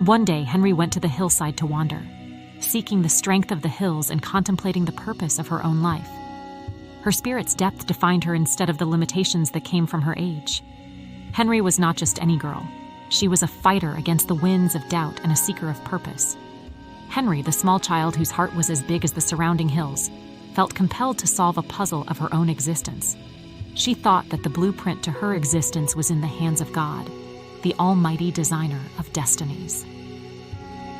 One day, Henry went to the hillside to wander, seeking the strength of the hills and contemplating the purpose of her own life. Her spirit's depth defined her instead of the limitations that came from her age. Henry was not just any girl. She was a fighter against the winds of doubt and a seeker of purpose. Henry, the small child whose heart was as big as the surrounding hills, felt compelled to solve a puzzle of her own existence. She thought that the blueprint to her existence was in the hands of God, the almighty designer of destinies.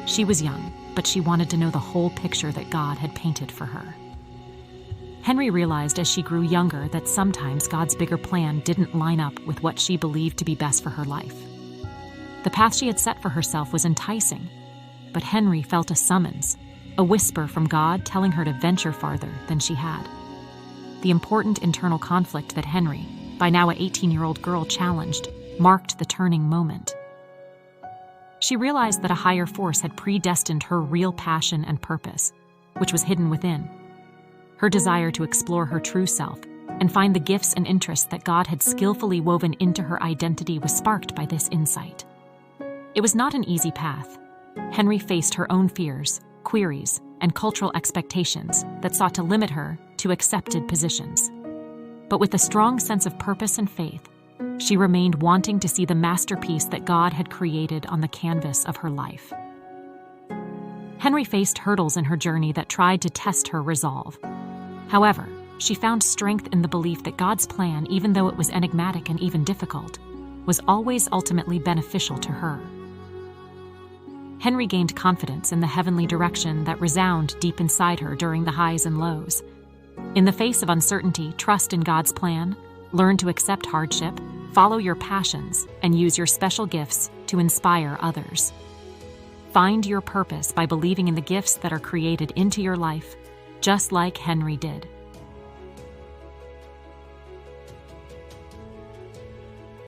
She was young, but she wanted to know the whole picture that God had painted for her. Henry realized as she grew younger that sometimes God's bigger plan didn't line up with what she believed to be best for her life. The path she had set for herself was enticing, but Henry felt a summons, a whisper from God telling her to venture farther than she had. The important internal conflict that Henry, by now an 18-year-old girl, challenged marked the turning moment. She realized that a higher force had predestined her real passion and purpose, which was hidden within. Her desire to explore her true self and find the gifts and interests that God had skillfully woven into her identity was sparked by this insight. It was not an easy path. Henry faced her own fears, queries, and cultural expectations that sought to limit her to accepted positions. But with a strong sense of purpose and faith, she remained wanting to see the masterpiece that God had created on the canvas of her life. Henry faced hurdles in her journey that tried to test her resolve. However, she found strength in the belief that God's plan, even though it was enigmatic and even difficult, was always ultimately beneficial to her. Henry gained confidence in the heavenly direction that resounded deep inside her during the highs and lows. In the face of uncertainty, trust in God's plan, learn to accept hardship, follow your passions, and use your special gifts to inspire others. Find your purpose by believing in the gifts that are created into your life, just like Henry did.